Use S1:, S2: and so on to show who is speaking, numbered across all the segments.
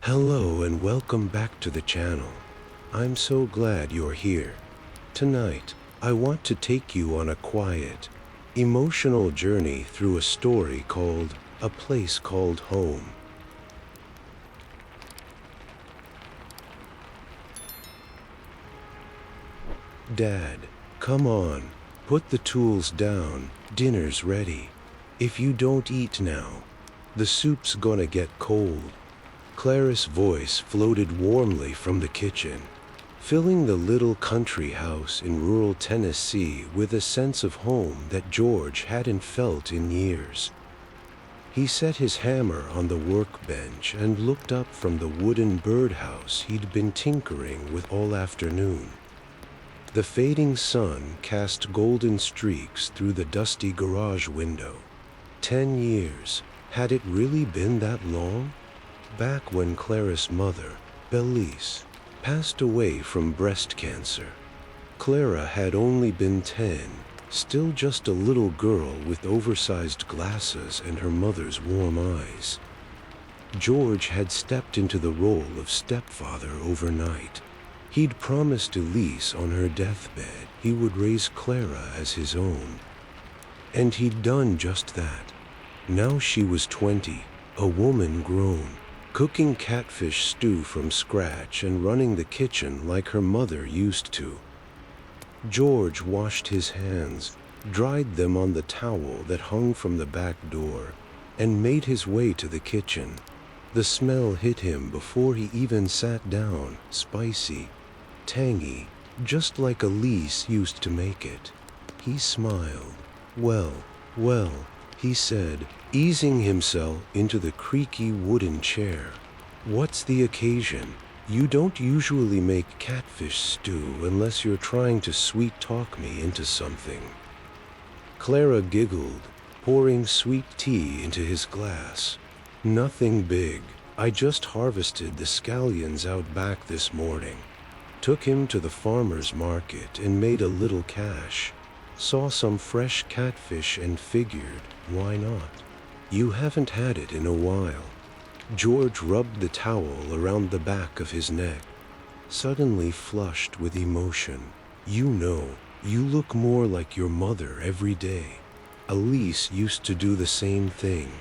S1: Hello and welcome back to the channel. I'm so glad you're here. Tonight, I want to take you on a quiet, emotional journey through a story called A Place Called Home. Dad, come on, put the tools down, dinner's ready. If you don't eat now, the soup's gonna get cold. Clara's voice floated warmly from the kitchen, filling the little country house in rural Tennessee with a sense of home that George hadn't felt in years. He set his hammer on the workbench and looked up from the wooden birdhouse he'd been tinkering with all afternoon. The fading sun cast golden streaks through the dusty garage window. 10 years. Had it really been that long? Back when Clara's mother, Belize, passed away from breast cancer. Clara had only been 10, still just a little girl with oversized glasses and her mother's warm eyes. George had stepped into the role of stepfather overnight. He'd promised Elise on her deathbed he would raise Clara as his own. And he'd done just that. Now she was 20, a woman grown, cooking catfish stew from scratch and running the kitchen like her mother used to. George washed his hands, dried them on the towel that hung from the back door, and made his way to the kitchen. The smell hit him before he even sat down, spicy, tangy, just like Elise used to make it. He smiled. Well, he said, easing himself into the creaky wooden chair. What's the occasion? You don't usually make catfish stew unless you're trying to sweet-talk me into something. Clara giggled, pouring sweet tea into his glass. Nothing big. I just harvested the scallions out back this morning. Took him to the farmer's market and made a little cash. Saw some fresh catfish and figured, why not? You haven't had it in a while. George rubbed the towel around the back of his neck, suddenly flushed with emotion. You know, you look more like your mother every day. Elise used to do the same thing.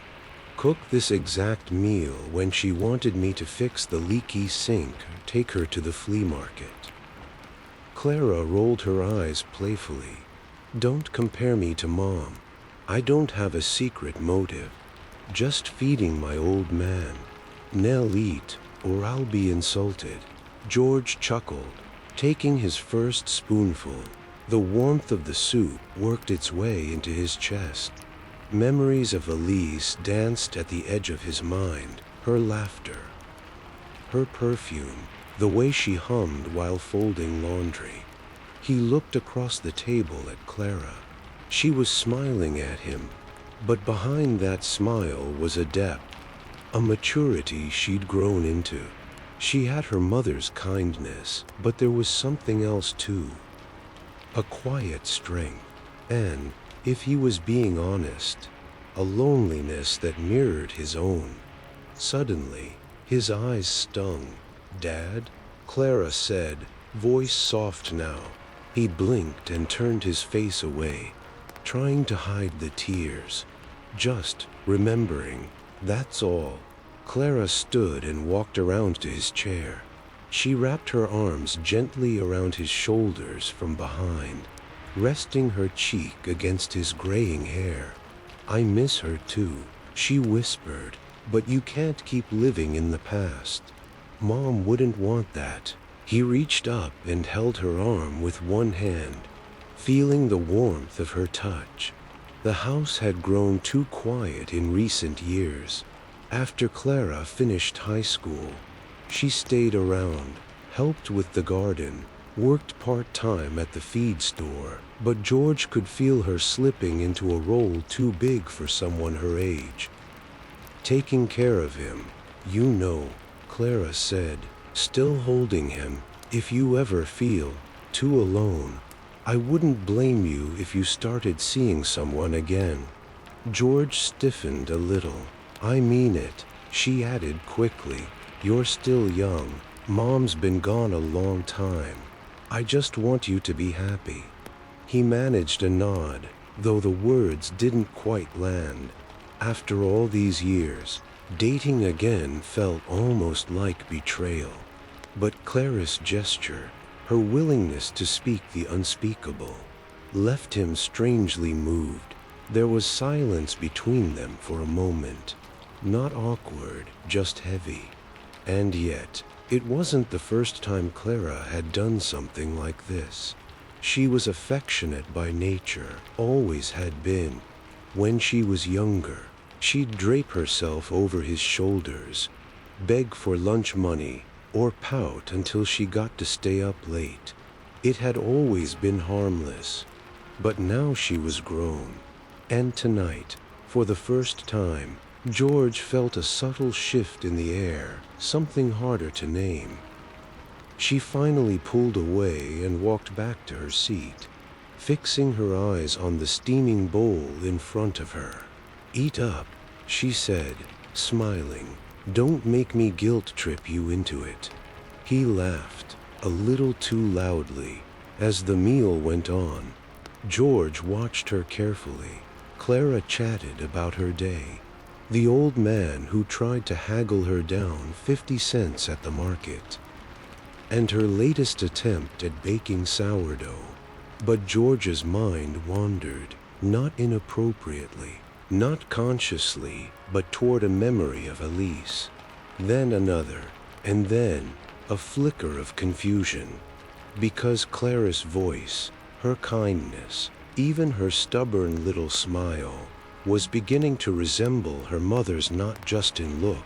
S1: Cook this exact meal when she wanted me to fix the leaky sink or take her to the flea market. Clara rolled her eyes playfully. Don't compare me to Mom. I don't have a secret motive. Just feeding my old man. Nell, eat, or I'll be insulted. George chuckled, taking his first spoonful. The warmth of the soup worked its way into his chest. Memories of Elise danced at the edge of his mind, her laughter, her perfume, the way she hummed while folding laundry. He looked across the table at Clara. She was smiling at him, but behind that smile was a depth, a maturity she'd grown into. She had her mother's kindness, but there was something else too. A quiet strength, and, if he was being honest, a loneliness that mirrored his own. Suddenly, his eyes stung. Dad? Clara said, voice soft now. He blinked and turned his face away, trying to hide the tears. Just remembering, that's all. Clara stood and walked around to his chair. She wrapped her arms gently around his shoulders from behind, resting her cheek against his graying hair. I miss her too, she whispered, but you can't keep living in the past. Mom wouldn't want that. He reached up and held her arm with one hand, feeling the warmth of her touch. The house had grown too quiet in recent years. After Clara finished high school, she stayed around, helped with the garden, worked part-time at the feed store, but George could feel her slipping into a role too big for someone her age. Taking care of him, you know, Clara said, still holding him. If you ever feel too alone, I wouldn't blame you if you started seeing someone again. George stiffened a little. I mean it, she added quickly. You're still young. Mom's been gone a long time. I just want you to be happy." He managed a nod, though the words didn't quite land. After all these years, dating again felt almost like betrayal. But Clara's gesture, her willingness to speak the unspeakable, left him strangely moved. There was silence between them for a moment. Not awkward, just heavy. And yet, it wasn't the first time Clara had done something like this. She was affectionate by nature, always had been. When she was younger, she'd drape herself over his shoulders, beg for lunch money, or pout until she got to stay up late. It had always been harmless, but now she was grown. And tonight, for the first time, George felt a subtle shift in the air, something harder to name. She finally pulled away and walked back to her seat, fixing her eyes on the steaming bowl in front of her. "Eat up," she said, smiling. "Don't make me guilt trip you into it." He laughed, a little too loudly. As the meal went on, George watched her carefully. Clara chatted about her day. The old man who tried to haggle her down 50 cents at the market, and her latest attempt at baking sourdough. But George's mind wandered, not inappropriately, not consciously, but toward a memory of Elise. Then another, and then a flicker of confusion. Because Clara's voice, her kindness, even her stubborn little smile, was beginning to resemble her mother's, not just in look,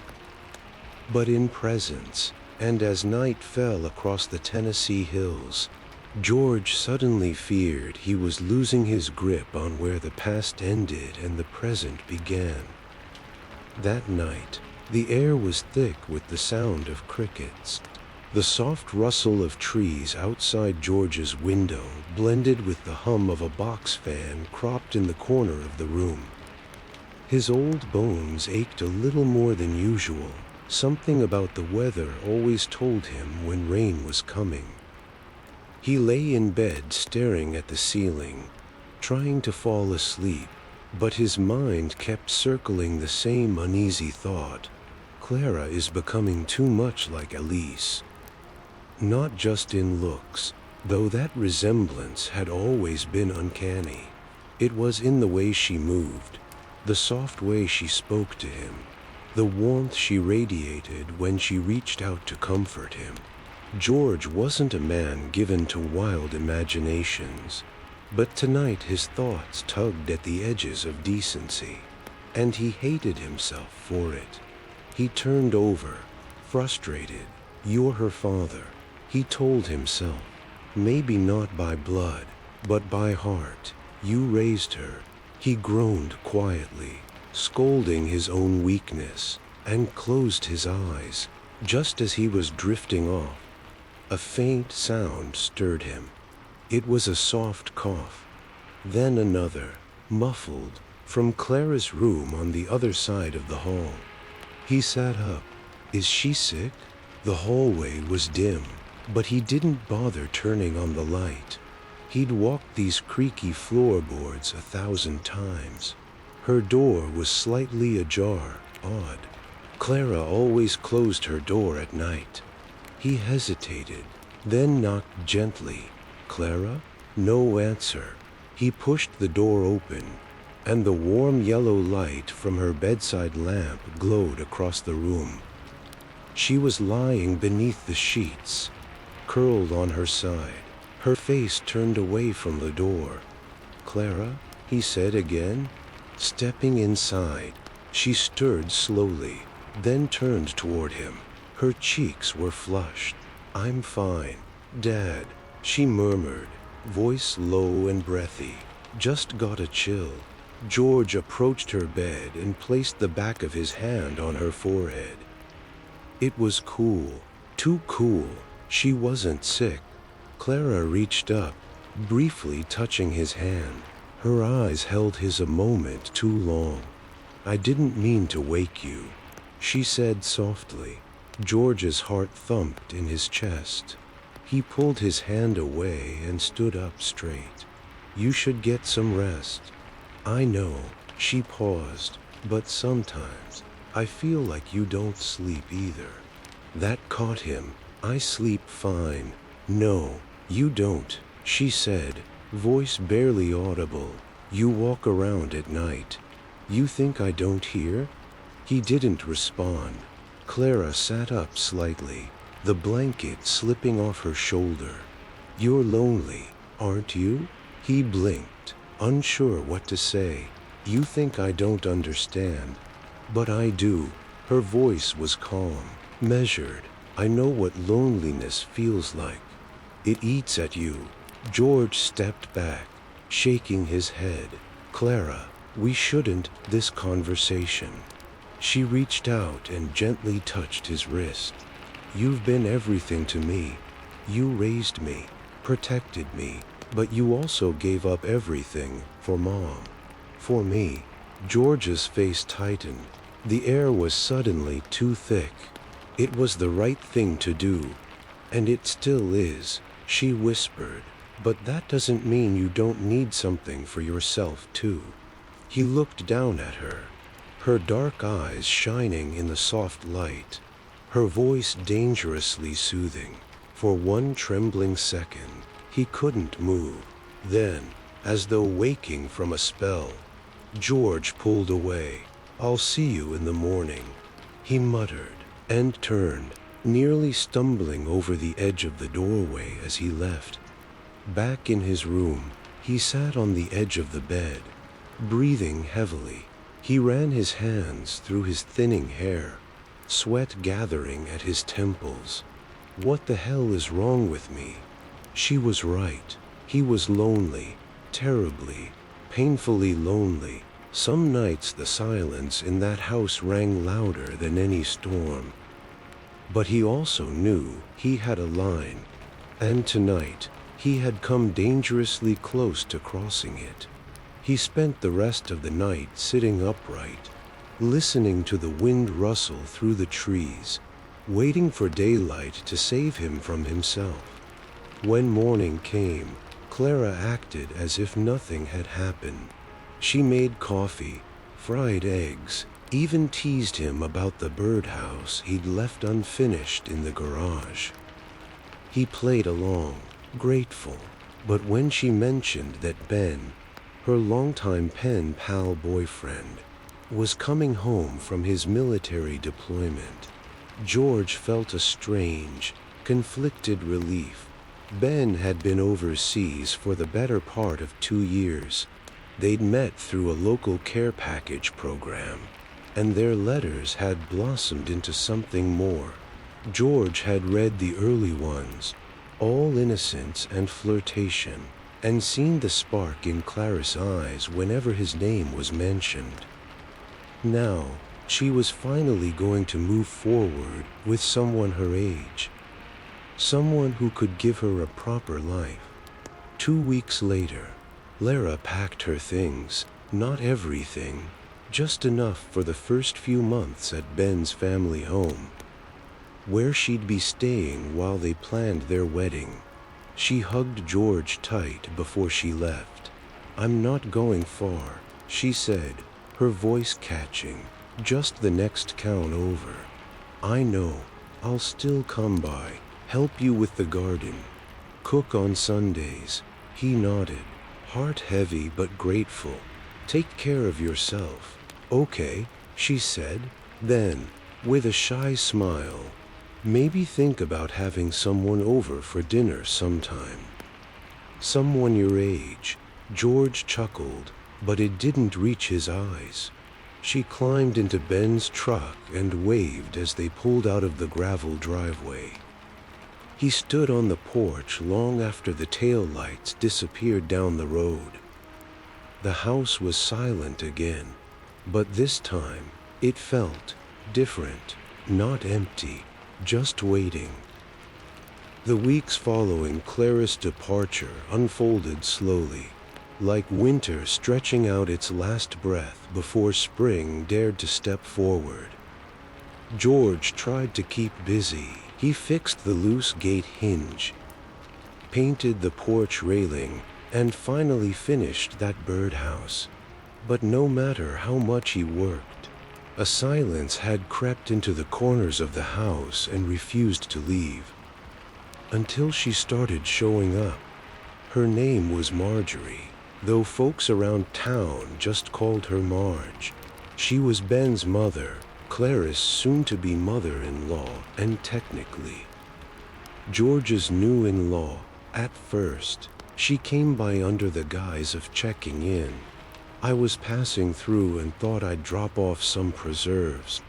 S1: but in presence. And as night fell across the Tennessee hills, George suddenly feared he was losing his grip on where the past ended and the present began. That night, the air was thick with the sound of crickets. The soft rustle of trees outside George's window blended with the hum of a box fan propped in the corner of the room. His old bones ached a little more than usual. Something about the weather always told him when rain was coming. He lay in bed staring at the ceiling, trying to fall asleep, but his mind kept circling the same uneasy thought. Clara is becoming too much like Elise. Not just in looks, though that resemblance had always been uncanny. It was in the way she moved, the soft way she spoke to him, the warmth she radiated when she reached out to comfort him. George wasn't a man given to wild imaginations, but tonight his thoughts tugged at the edges of decency, and he hated himself for it. He turned over, frustrated. "You're her father," he told himself. "Maybe not by blood, but by heart. You raised her." He groaned quietly, scolding his own weakness, and closed his eyes. Just as he was drifting off, a faint sound stirred him. It was a soft cough. Then another, muffled, from Clara's room on the other side of the hall. He sat up. Is she sick? The hallway was dim, but he didn't bother turning on the light. He'd walked these creaky floorboards 1,000 times. Her door was slightly ajar, odd. Clara always closed her door at night. He hesitated, then knocked gently. "Clara?" No answer. He pushed the door open, and the warm yellow light from her bedside lamp glowed across the room. She was lying beneath the sheets, curled on her side, her face turned away from the door. "Clara?" he said again. Stepping inside, she stirred slowly, then turned toward him. Her cheeks were flushed. "I'm fine, Dad," she murmured, voice low and breathy. "Just got a chill." George approached her bed and placed the back of his hand on her forehead. It was cool, too cool. She wasn't sick. Clara reached up, briefly touching his hand. Her eyes held his a moment too long. "I didn't mean to wake you," she said softly. George's heart thumped in his chest. He pulled his hand away and stood up straight. You should get some rest. I know, she paused, but sometimes I feel like you don't sleep either. That caught him. I sleep fine. No, you don't, she said, voice barely audible. You walk around at night. You think I don't hear? He didn't respond. Clara sat up slightly, the blanket slipping off her shoulder. You're lonely, aren't you? He blinked, unsure what to say. You think I don't understand. But I do. Her voice was calm, measured. I know what loneliness feels like. It eats at you. George stepped back, shaking his head. Clara, we shouldn't, this conversation. She reached out and gently touched his wrist. You've been everything to me. You raised me, protected me, but you also gave up everything for Mom. For me. George's face tightened. The air was suddenly too thick. It was the right thing to do. And it still is, she whispered. But that doesn't mean you don't need something for yourself, too. He looked down at her, her dark eyes shining in the soft light, her voice dangerously soothing. For one trembling second, he couldn't move. Then, as though waking from a spell, George pulled away. I'll see you in the morning, he muttered, and turned, nearly stumbling over the edge of the doorway as he left. Back in his room, he sat on the edge of the bed, breathing heavily. He ran his hands through his thinning hair, sweat gathering at his temples. What the hell is wrong with me? She was right. He was lonely, terribly, painfully lonely. Some nights the silence in that house rang louder than any storm. But he also knew he had a line, and tonight he had come dangerously close to crossing it. He spent the rest of the night sitting upright, listening to the wind rustle through the trees, waiting for daylight to save him from himself. When morning came, Clara acted as if nothing had happened. She made coffee, fried eggs, even teased him about the birdhouse he'd left unfinished in the garage. He played along, grateful, but when she mentioned that Ben, her longtime pen pal boyfriend, was coming home from his military deployment, George felt a strange, conflicted relief. Ben had been overseas for the better part of 2 years. They'd met through a local care package program, and their letters had blossomed into something more. George had read the early ones, all innocence and flirtation, and seen the spark in Clara's eyes whenever his name was mentioned. Now, she was finally going to move forward with someone her age, someone who could give her a proper life. 2 weeks later, Lara packed her things, not everything, just enough for the first few months at Ben's family home, where she'd be staying while they planned their wedding. She hugged George tight before she left. I'm not going far, she said, her voice catching, just the next count over. I know, I'll still come by, help you with the garden, cook on Sundays. He nodded, heart heavy but grateful. Take care of yourself. Okay, she said. Then, with a shy smile, maybe think about having someone over for dinner sometime. Someone your age. George chuckled, but it didn't reach his eyes. She climbed into Ben's truck and waved as they pulled out of the gravel driveway. He stood on the porch long after the taillights disappeared down the road. The house was silent again, but this time it felt different, not empty, just waiting. The weeks following Clara's departure unfolded slowly, like winter stretching out its last breath before spring dared to step forward. George tried to keep busy. He fixed the loose gate hinge, painted the porch railing, and finally finished that birdhouse. But no matter how much he worked, a silence had crept into the corners of the house and refused to leave. Until she started showing up. Her name was Marjorie, though folks around town just called her Marge. She was Ben's mother, Clarice's soon-to-be mother-in-law, and technically George's new-in-law. At first, she came by under the guise of checking in. I was passing through and thought I'd drop off some preserves.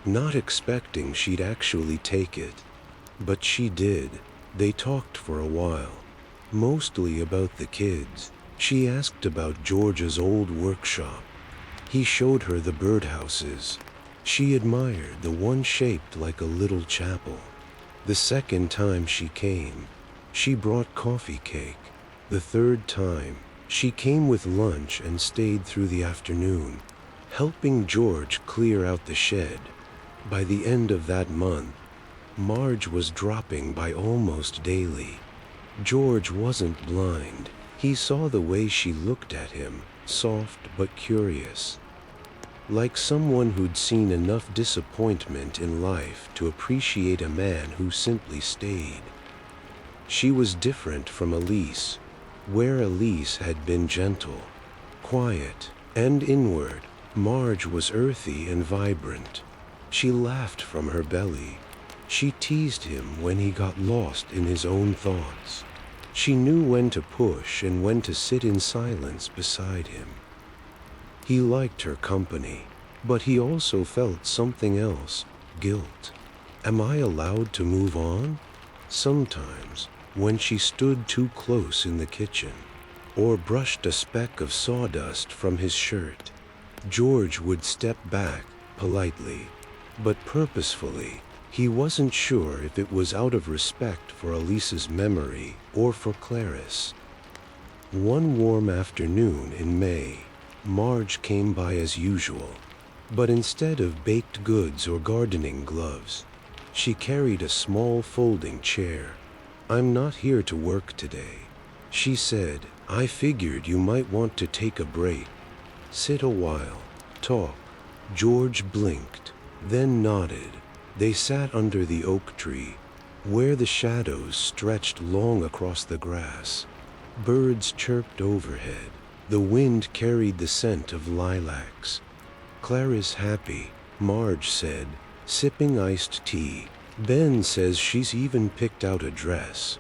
S1: Not expecting she'd actually take it. But she did. They talked for a while. Mostly about the kids. She asked about George's old workshop. He showed her the birdhouses. She admired the one shaped like a little chapel. The second time she came, she brought coffee cake. The third time, she came with lunch and stayed through the afternoon, helping George clear out the shed. By the end of that month, Marge was dropping by almost daily. George wasn't blind. He saw the way she looked at him, soft but curious. Like someone who'd seen enough disappointment in life to appreciate a man who simply stayed. She was different from Elise, where Elise had been gentle, quiet, and inward. Marge was earthy and vibrant. She laughed from her belly. She teased him when he got lost in his own thoughts. She knew when to push and when to sit in silence beside him. He liked her company, but he also felt something else, guilt. Am I allowed to move on? Sometimes, when she stood too close in the kitchen, or brushed a speck of sawdust from his shirt, George would step back, politely, but purposefully. He wasn't sure if it was out of respect for Elise's memory or for Clarice. One warm afternoon in May, Marge came by as usual, but instead of baked goods or gardening gloves, she carried a small folding chair. "I'm not here to work today," she said. "I figured you might want to take a break. Sit a while, talk." George blinked, then nodded. They sat under the oak tree, where the shadows stretched long across the grass. Birds chirped overhead. The wind carried the scent of lilacs. "Clara's happy," Marge said, sipping iced tea. "Ben says she's even picked out a dress."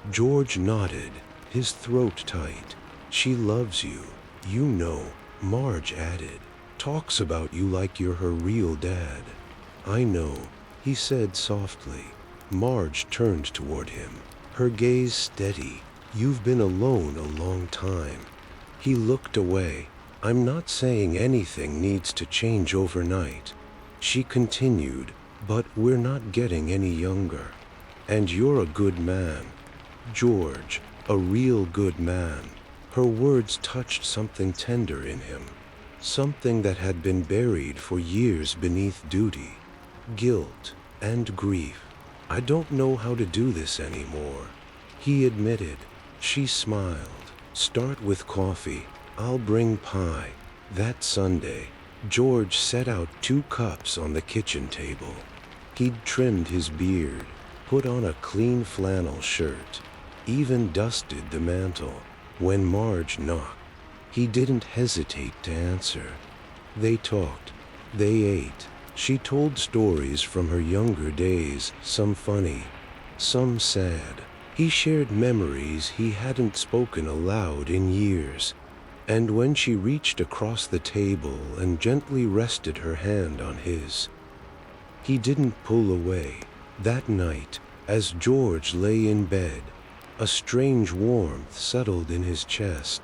S1: George nodded, his throat tight. "She loves you, you know," Marge added. "Talks about you like you're her real dad." "I know," he said softly. Marge turned toward him, her gaze steady. "You've been alone a long time." He looked away. "I'm not saying anything needs to change overnight," she continued, "but we're not getting any younger. And you're a good man, George, a real good man." Her words touched something tender in him, something that had been buried for years beneath duty, guilt, and grief. "I don't know how to do this anymore," he admitted. She smiled. "Start with coffee. I'll bring pie." That Sunday, George set out 2 cups on the kitchen table. He'd trimmed his beard, put on a clean flannel shirt, even dusted the mantel. When Marge knocked, he didn't hesitate to answer. They talked. They ate. She told stories from her younger days, some funny, some sad. He shared memories he hadn't spoken aloud in years. And when she reached across the table and gently rested her hand on his, he didn't pull away. That night, as George lay in bed, a strange warmth settled in his chest.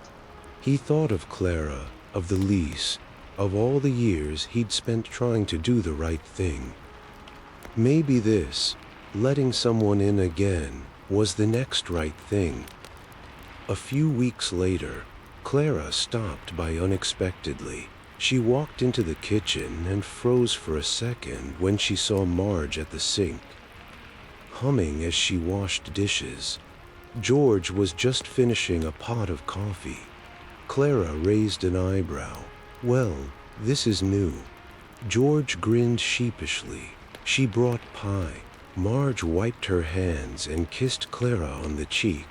S1: He thought of Clara, of the lease, of all the years he'd spent trying to do the right thing. Maybe this, letting someone in again, was the next right thing. A few weeks later, Clara stopped by unexpectedly. She walked into the kitchen and froze for a second when she saw Marge at the sink, humming as she washed dishes. George was just finishing a pot of coffee. Clara raised an eyebrow. "Well, this is new." George grinned sheepishly. "She brought pie." Marge wiped her hands and kissed Clara on the cheek.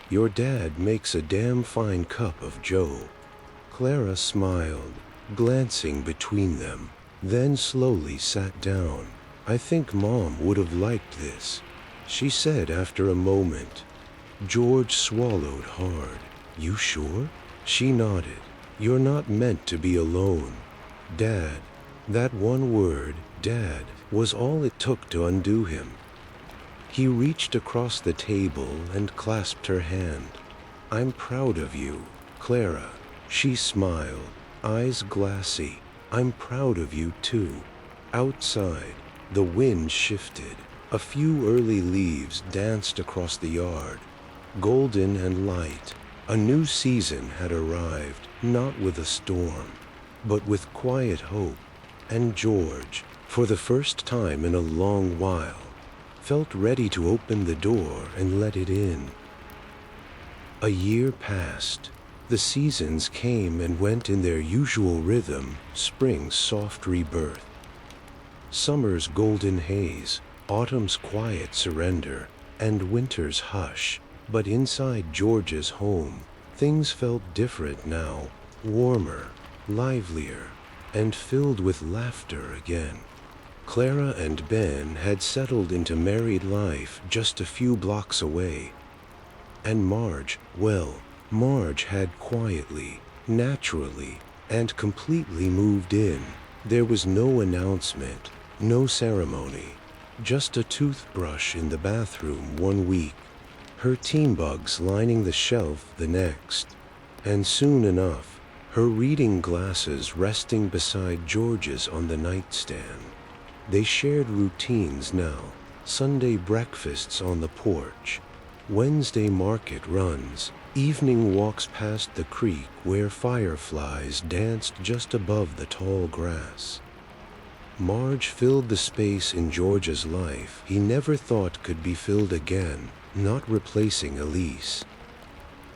S1: "Your dad makes a damn fine cup of joe." Clara smiled, glancing between them, then slowly sat down. "I think Mom would have liked this," she said after a moment. George swallowed hard. "You sure?" She nodded. "You're not meant to be alone." Dad. That one word, Dad, was all it took to undo him. He reached across the table and clasped her hand. "I'm proud of you, Clara." She smiled, eyes glassy. "I'm proud of you too." Outside, the wind shifted. A few early leaves danced across the yard, golden and light. A new season had arrived, not with a storm, but with quiet hope. And George, for the first time in a long while, felt ready to open the door and let it in. A year passed. The seasons came and went in their usual rhythm, spring's soft rebirth, summer's golden haze, autumn's quiet surrender, and winter's hush. But inside George's home, things felt different now, warmer, livelier, and filled with laughter again. Clara and Ben had settled into married life just a few blocks away. And Marge, well, Marge had quietly, naturally, and completely moved in. There was no announcement, no ceremony, just a toothbrush in the bathroom one week, her teen bugs lining the shelf the next, and soon enough, her reading glasses resting beside George's on the nightstand. They shared routines now, Sunday breakfasts on the porch, Wednesday market runs, evening walks past the creek where fireflies danced just above the tall grass. Marge filled the space in George's life he never thought could be filled again, not replacing Elise.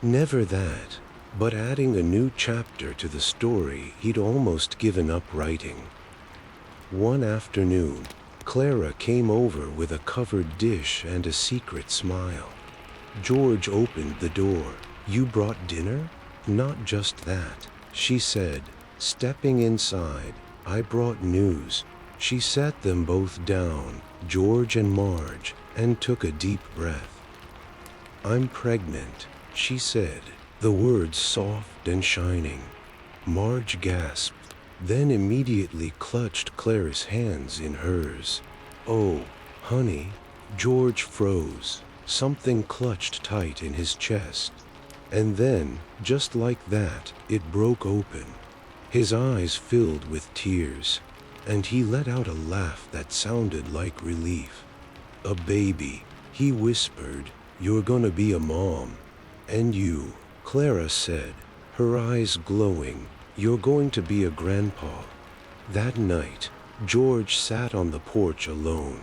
S1: Never that, but adding a new chapter to the story he'd almost given up writing. One afternoon, Clara came over with a covered dish and a secret smile. George opened the door. "You brought dinner?" "Not just that," she said, stepping inside. "I brought news." She sat them both down, George and Marge, and took a deep breath. "I'm pregnant," she said, the words soft and shining. Marge gasped, then immediately clutched Clara's hands in hers. "Oh, honey." George froze. Something clutched tight in his chest. And then, just like that, it broke open. His eyes filled with tears, and he let out a laugh that sounded like relief. "A baby," he whispered. "You're gonna be a mom." "And you," Clara said, her eyes glowing. "You're going to be a grandpa." That night, George sat on the porch alone,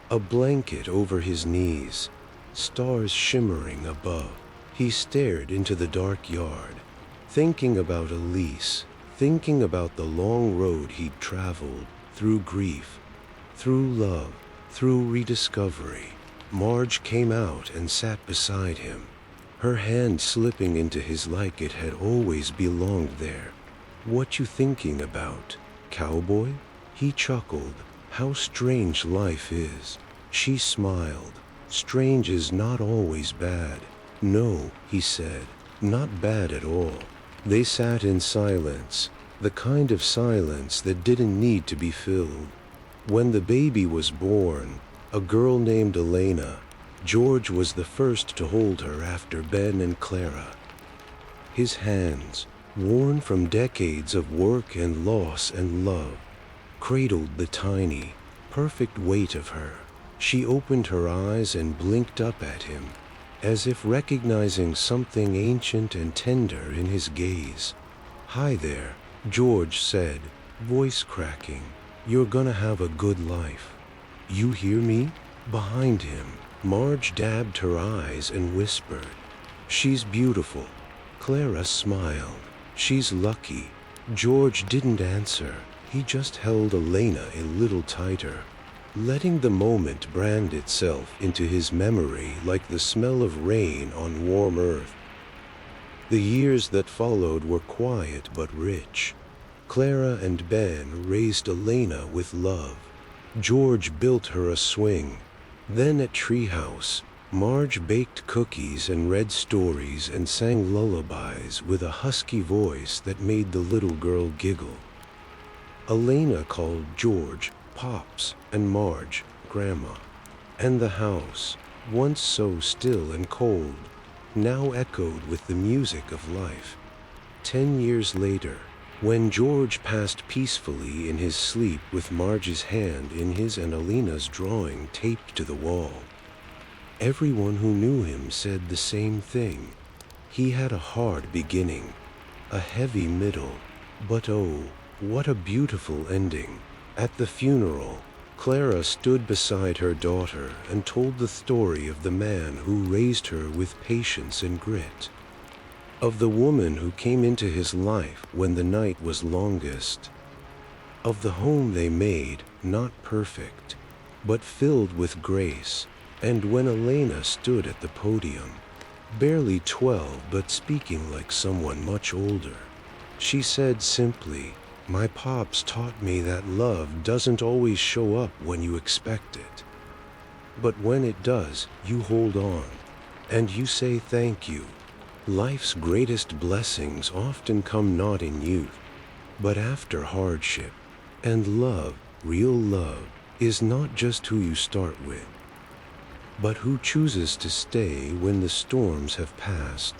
S1: a blanket over his knees, stars shimmering above. He stared into the dark yard, thinking about Elise, thinking about the long road he'd traveled, through grief, through love, through rediscovery. Marge came out and sat beside him, her hand slipping into his like it had always belonged there. "What you thinking about, cowboy?" He chuckled. "How strange life is." She smiled. "Strange is not always bad." "No," he said, "not bad at all." They sat in silence, the kind of silence that didn't need to be filled. When the baby was born, a girl named Elena, George was the first to hold her after Ben and Clara. His hands, worn from decades of work and loss and love, cradled the tiny, perfect weight of her. She opened her eyes and blinked up at him, as if recognizing something ancient and tender in his gaze. "Hi there," George said, voice cracking. "You're gonna have a good life. You hear me?" Behind him, Marge dabbed her eyes and whispered, "She's beautiful." Clara smiled. "She's lucky." George didn't answer. He just held Elena a little tighter, letting the moment brand itself into his memory like the smell of rain on warm earth. The years that followed were quiet but rich. Clara and Ben raised Elena with love. George built her a swing. Then at Treehouse, Marge baked cookies and read stories and sang lullabies with a husky voice that made the little girl giggle. Elena called George Pops and Marge Grandma. And the house, once so still and cold, now echoed with the music of life. 10 years later, when George passed peacefully in his sleep with Marge's hand in his and Elena's drawing taped to the wall, everyone who knew him said the same thing. He had a hard beginning, a heavy middle, but oh, what a beautiful ending. At the funeral, Clara stood beside her daughter and told the story of the man who raised her with patience and grit, of the woman who came into his life when the night was longest, of the home they made, not perfect, but filled with grace. And when Elena stood at the podium, barely 12 but speaking like someone much older, she said simply, "My pops taught me that love doesn't always show up when you expect it. But when it does, you hold on, and you say thank you." Life's greatest blessings often come not in youth, but after hardship. And love, real love, is not just who you start with, but who chooses to stay when the storms have passed.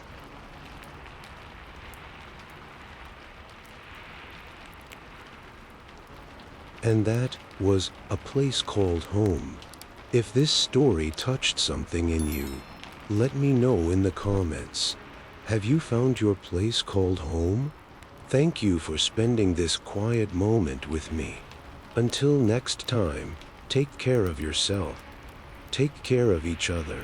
S1: And that was A Place Called Home. If this story touched something in you, let me know in the comments. Have you found your place called home? Thank you for spending this quiet moment with me. Until next time, take care of yourself, take care of each other,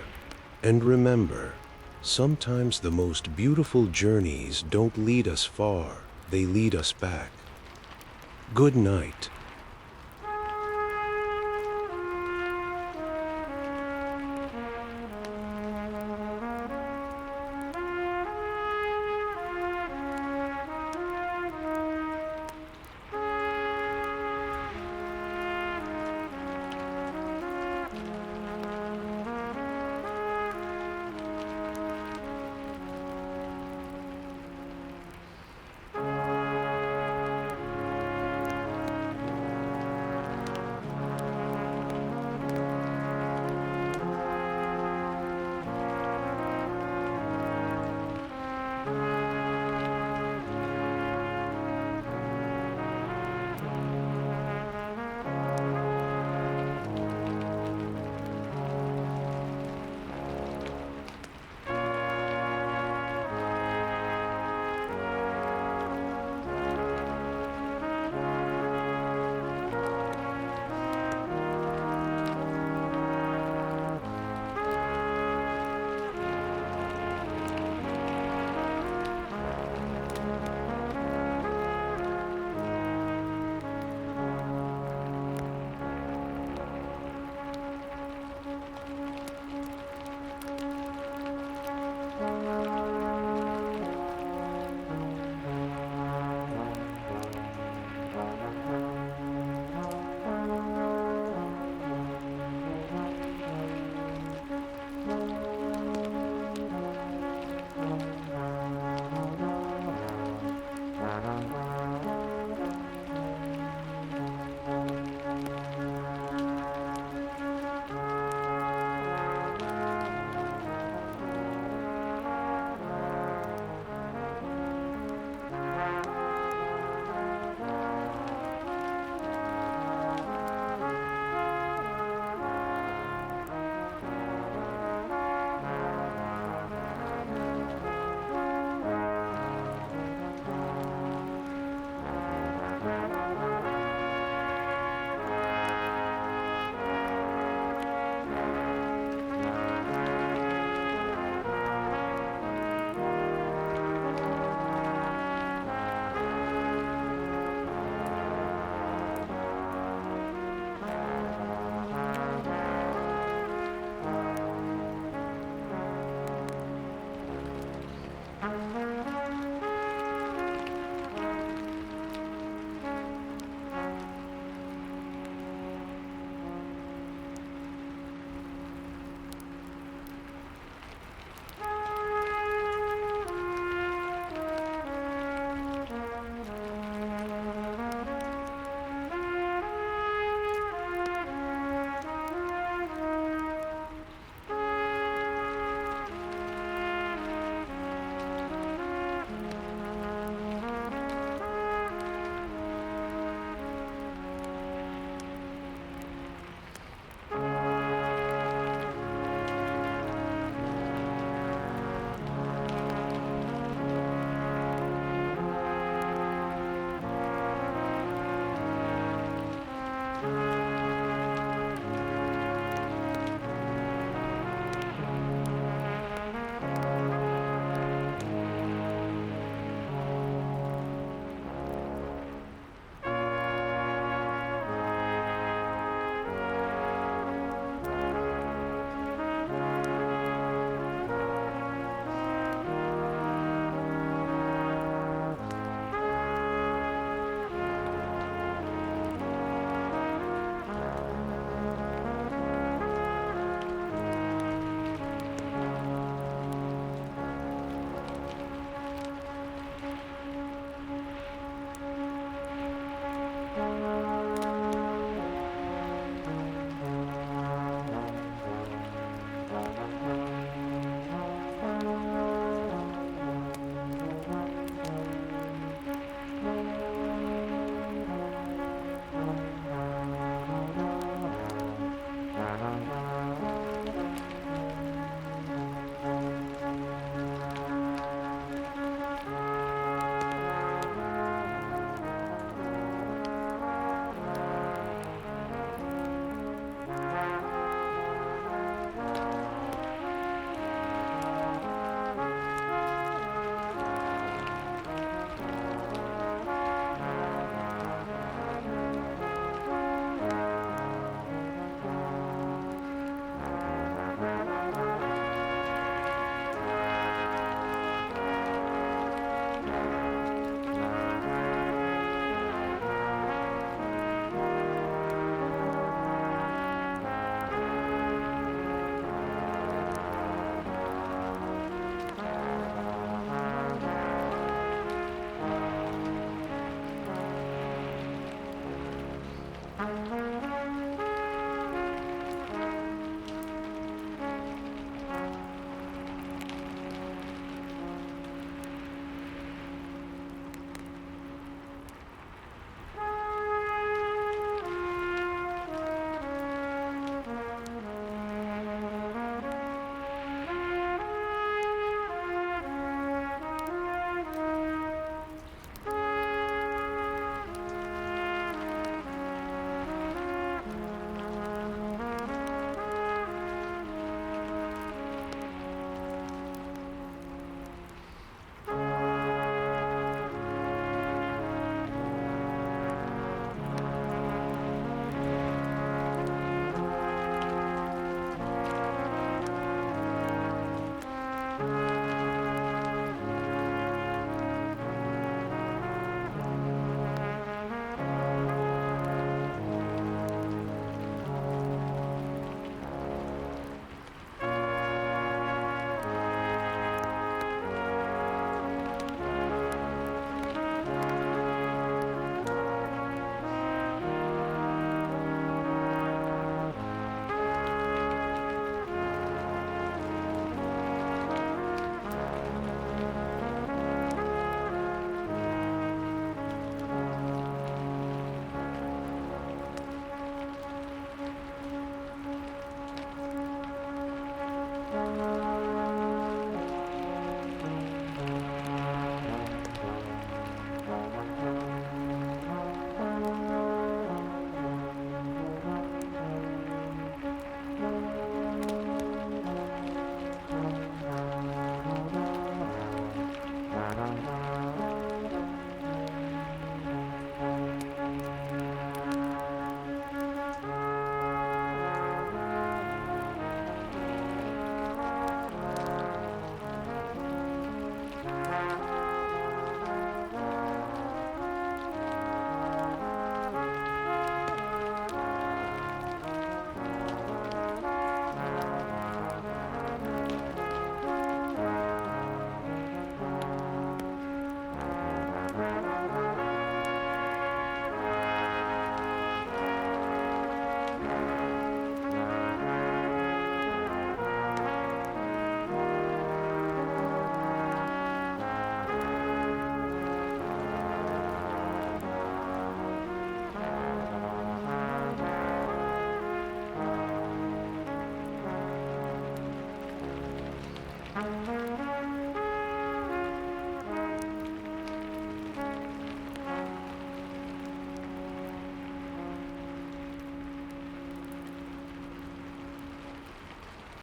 S1: and remember, sometimes the most beautiful journeys don't lead us far, they lead us back. Good night.
S2: Bye.